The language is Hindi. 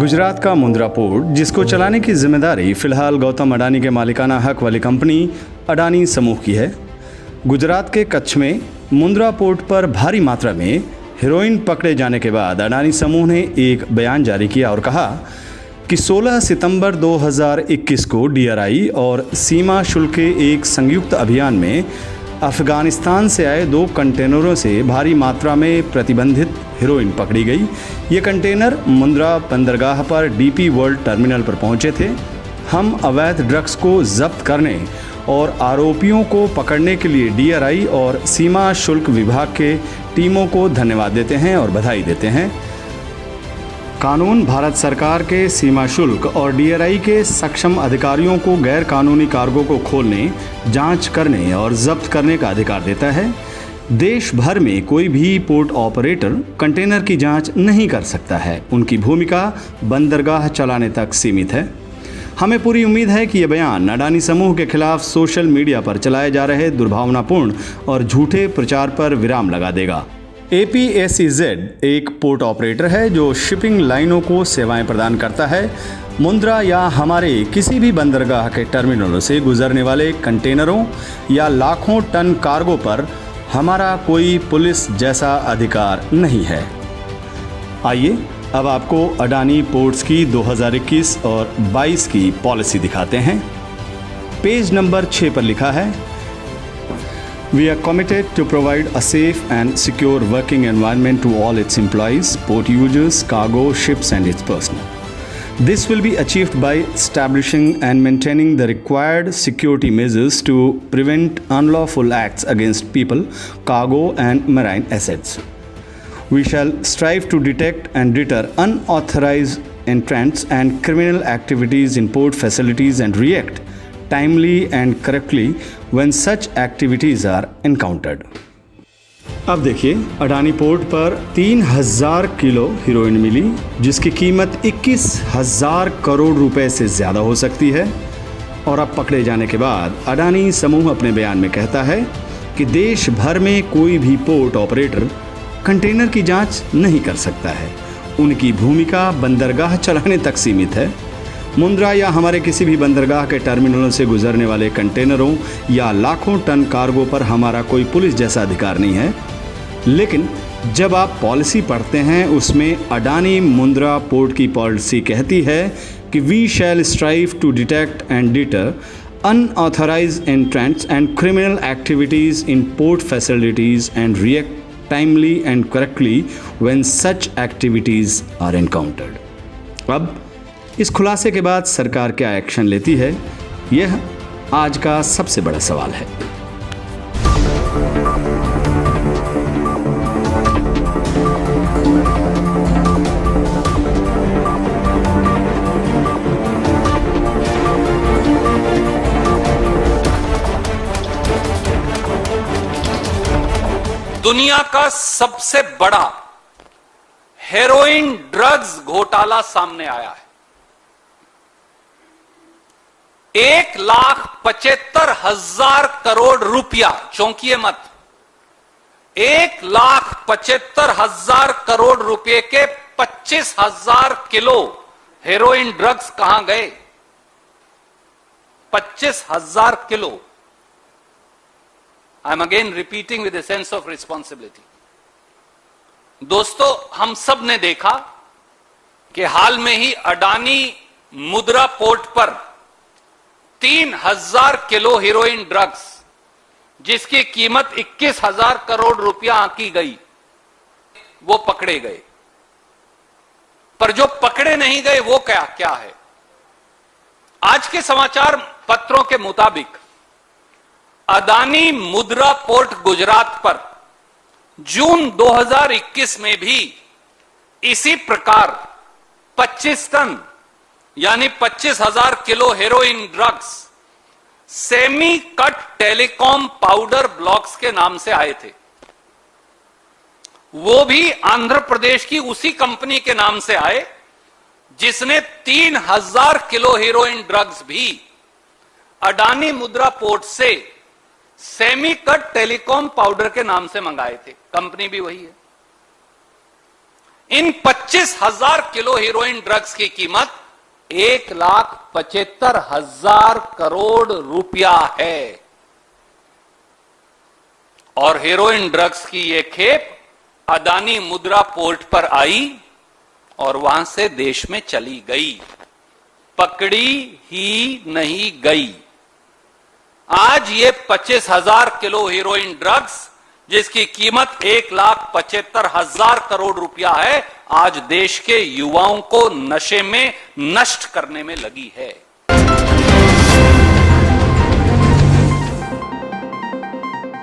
गुजरात का मुंद्रा पोर्ट, जिसको चलाने की जिम्मेदारी फिलहाल गौतम अडानी के मालिकाना हक वाली कंपनी अडानी समूह की है। गुजरात के कच्छ में मुंद्रा पोर्ट पर भारी मात्रा में हेरोइन पकड़े जाने के बाद अडानी समूह ने एक बयान जारी किया और कहा कि 16 सितंबर 2021 को डीआरआई और सीमा शुल्क के एक संयुक्त अभियान में अफगानिस्तान से आए 2 कंटेनरों से भारी मात्रा में प्रतिबंधित हेरोइन पकड़ी गई। ये कंटेनर मुंद्रा बंदरगाह पर डीपी वर्ल्ड टर्मिनल पर पहुंचे थे। हम अवैध ड्रग्स को जब्त करने और आरोपियों को पकड़ने के लिए डीआरआई और सीमा शुल्क विभाग के टीमों को धन्यवाद देते हैं और बधाई देते हैं। कानून भारत सरकार के सीमा शुल्क और डीआरआई के सक्षम अधिकारियों को गैर कानूनी कार्गो को खोलने, जांच करने और जब्त करने का अधिकार देता है। देश भर में कोई भी पोर्ट ऑपरेटर कंटेनर की जांच नहीं कर सकता है। उनकी भूमिका बंदरगाह चलाने तक सीमित है। हमें पूरी उम्मीद है कि यह बयान अडानी समूह के खिलाफ सोशल मीडिया पर चलाए जा रहे दुर्भावनापूर्ण और झूठे प्रचार पर विराम लगा देगा। APSEZ एक पोर्ट ऑपरेटर है जो शिपिंग लाइनों को सेवाएं प्रदान करता है। मुंद्रा या हमारे किसी भी बंदरगाह के टर्मिनलों से गुजरने वाले कंटेनरों या लाखों टन कार्गो पर हमारा कोई पुलिस जैसा अधिकार नहीं है। आइए अब आपको अडानी पोर्ट्स की 2021 और 22 की पॉलिसी दिखाते हैं। पेज नंबर 6 पर लिखा है, We are committed to provide a safe and secure working environment to all its employees, port users, cargo, ships and its personnel. This will be achieved by establishing and maintaining the required security measures to prevent unlawful acts against people, cargo and marine assets. We shall strive to detect and deter unauthorized entrants and criminal activities in port facilities and react timely and correctly when such activities are encountered. अब देखिए, अडानी पोर्ट पर 3000 किलो हीरोइन मिली, जिसकी कीमत 21,000 करोड़ रुपए से ज़्यादा हो सकती है। और अब पकड़े जाने के बाद अडानी समूह अपने बयान में कहता है कि देश भर में कोई भी पोर्ट ऑपरेटर कंटेनर की जांच नहीं कर सकता है। उनकी भूमिका बंदरगाह चलाने तक सीमित है। मुंद्रा या हमारे किसी भी बंदरगाह के टर्मिनलों से गुजरने वाले कंटेनरों या लाखों टन कार्गो पर हमारा कोई पुलिस जैसा अधिकार नहीं है। लेकिन जब आप पॉलिसी पढ़ते हैं, उसमें अडानी मुंद्रा पोर्ट की पॉलिसी कहती है कि we shall strive to detect and deter unauthorised entrants and criminal activities in port facilities and react timely and correctly when such activities are encountered. अब इस खुलासे के बाद सरकार क्या एक्शन लेती है, यह आज का सबसे बड़ा सवाल है। दुनिया का सबसे बड़ा हेरोइन ड्रग्स घोटाला सामने आया है। 1,75,000 करोड़ रुपया, चौंकिए मत, 1,75,000 करोड़ रुपए के 25,000 किलो हेरोइन ड्रग्स कहां गए? 25,000 kilo. I am again repeating with a sense of responsibility. दोस्तों, हम सब ने देखा कि हाल में ही अडानी मुंद्रा पोर्ट पर 3,000 किलो हीरोइन ड्रग्स, जिसकी कीमत 21,000 करोड़ रुपया आंकी गई, वो पकड़े गए। पर जो पकड़े नहीं गए वो क्या है? आज के समाचार पत्रों के मुताबिक अडानी मुंद्रा पोर्ट गुजरात पर जून 2021 में भी इसी प्रकार 25 टन यानी 25,000 kilo heroin drugs semi cut telecom powder blocks के नाम से आए थे। वो भी आंध्र प्रदेश की उसी कंपनी के नाम से आए जिसने 3,000 किलो हेरोइन ड्रग्स भी अडानी मुंद्रा पोर्ट से सेमी कट टेलीकॉम पाउडर के नाम से मंगाए थे। कंपनी भी वही है। इन 25,000 किलो हीरोइन ड्रग्स की कीमत 1,75,000 करोड़ रुपया है। और हीरोइन ड्रग्स की यह खेप अदानी मुद्रा पोर्ट पर आई और वहां से देश में चली गई, पकड़ी ही नहीं गई। आज ये 25,000 किलो हीरोइन ड्रग्स जिसकी कीमत 1,75,000 करोड़ रुपया है, आज देश के युवाओं को नशे में नष्ट करने में लगी है।